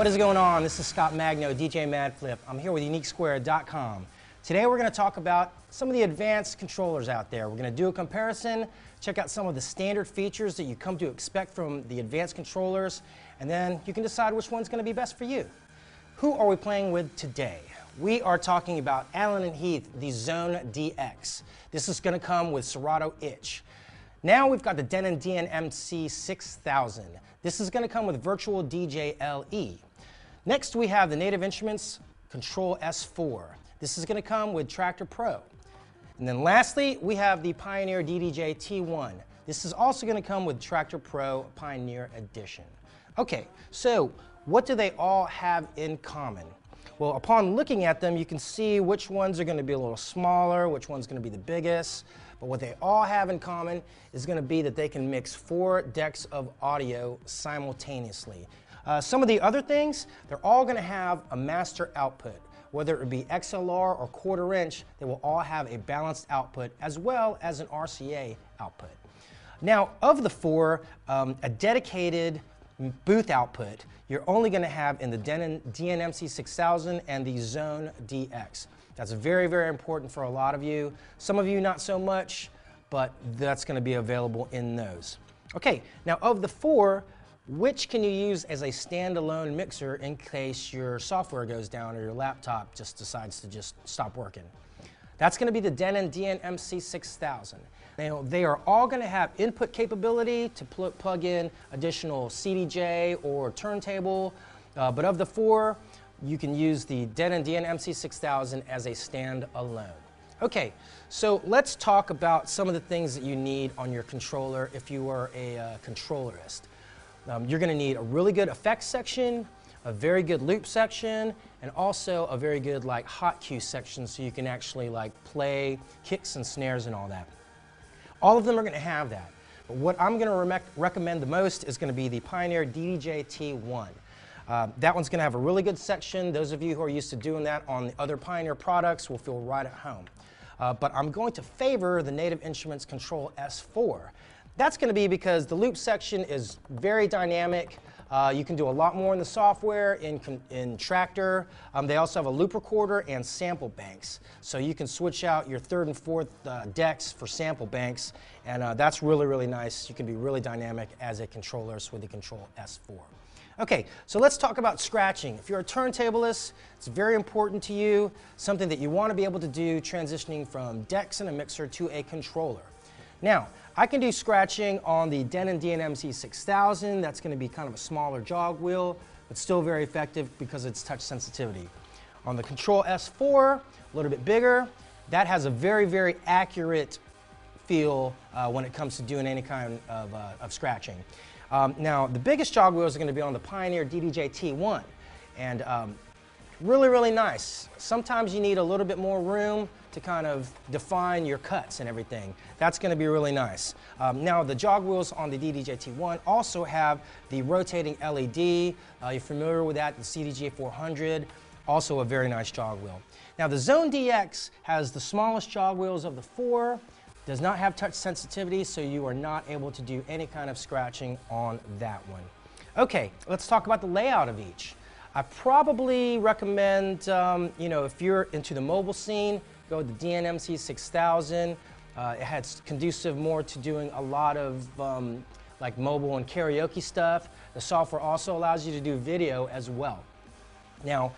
What is going on? This is Scott Magno, DJ Madflip. I'm here with UniqueSquare.com. Today we're going to talk about some of the advanced controllers out there. We're going to do a comparison, check out some of the standard features that you come to expect from the advanced controllers, and then you can decide which one's going to be best for you. Who are we playing with today? We are talking about Allen & Heath, the Xone DX. This is going to come with Serato Itch. Now we've got the Denon DN-MC6000. This is going to come with Virtual DJ LE. Next we have the Native Instruments Kontrol S4. This is going to come with Traktor Pro. And then lastly, we have the Pioneer DDJ-T1. This is also going to come with Traktor Pro Pioneer Edition. Okay, so what do they all have in common? Well, upon looking at them, you can see which ones are going to be a little smaller, which one's going to be the biggest. But what they all have in common is going to be that they can mix 4 decks of audio simultaneously. Some of the other things, they're all going to have a master output. Whether it be XLR or quarter inch, they will all have a balanced output as well as an RCA output. Now, of the 4, a dedicated booth output, you're only going to have in the Denon DN-MC6000 and the Xone DX. That's very, very important for a lot of you. Some of you not so much, but that's going to be available in those. Okay, now of the 4, which can you use as a standalone mixer in case your software goes down or your laptop just decides to just stop working? That's going to be the Denon DN-MC6000. Now, they are all going to have input capability to plug in additional CDJ or turntable, but of the 4, you can use the Denon DN-MC6000 as a standalone. Okay, so let's talk about some of the things that you need on your controller if you are a controllerist. You're going to need a really good effects section, a very good loop section, and also a very good hot cue section so you can actually play kicks and snares and all that. All of them are going to have that. But what I'm going to recommend the most is going to be the Pioneer DDJ-T1. That one's going to have a really good section. Those of you who are used to doing that on the other Pioneer products will feel right at home. But I'm going to favor the Native Instruments Kontrol S4. That's going to be because the loop section is very dynamic. You can do a lot more in the software in Traktor. They also have a loop recorder and sample banks. So you can switch out your 3rd and 4th decks for sample banks, and that's really, really nice. You can be really dynamic as a controllerist with the Kontrol S4. Okay, so let's talk about scratching. If you're a turntablist, it's very important to you, something that you want to be able to do transitioning from decks and a mixer to a controller. Now, I can do scratching on the Denon DN-MC6000. That's going to be kind of a smaller jog wheel, but still very effective because it's touch sensitivity. On the Kontrol S4, a little bit bigger, that has a very, very accurate feel when it comes to doing any kind of scratching. Now, the biggest jog wheels are going to be on the Pioneer DDJ-T1, and really, really nice. Sometimes you need a little bit more room to kind of define your cuts and everything. That's going to be really nice. Now, the jog wheels on the DDJ-T1 also have the rotating LED. You're familiar with that, the CDJ-400, also a very nice jog wheel. Now, the Xone DX has the smallest jog wheels of the 4, does not have touch sensitivity, so you are not able to do any kind of scratching on that one. Okay, let's talk about the layout of each. I probably recommend, if you're into the mobile scene, go with the DN-MC6000. It has conducive more to doing a lot of mobile and karaoke stuff. The software also allows you to do video as well. Now,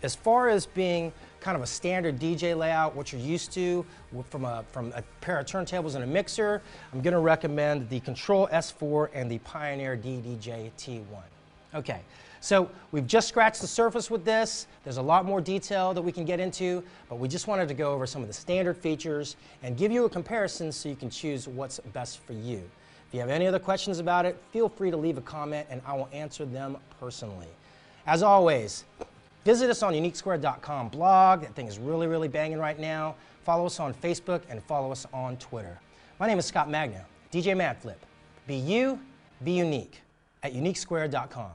as far as being kind of a standard DJ layout, what you're used to from a pair of turntables and a mixer, I'm going to recommend the Kontrol S4 and the Pioneer DDJ-T1. Okay, so we've just scratched the surface with this. There's a lot more detail that we can get into, but we just wanted to go over some of the standard features and give you a comparison so you can choose what's best for you. If you have any other questions about it, feel free to leave a comment and I will answer them personally. As always, visit us on UniqueSquare.com blog. That thing is really, really banging right now. Follow us on Facebook and follow us on Twitter. My name is Scott Magno, DJ Madflip. Be you, be unique at UniqueSquare.com.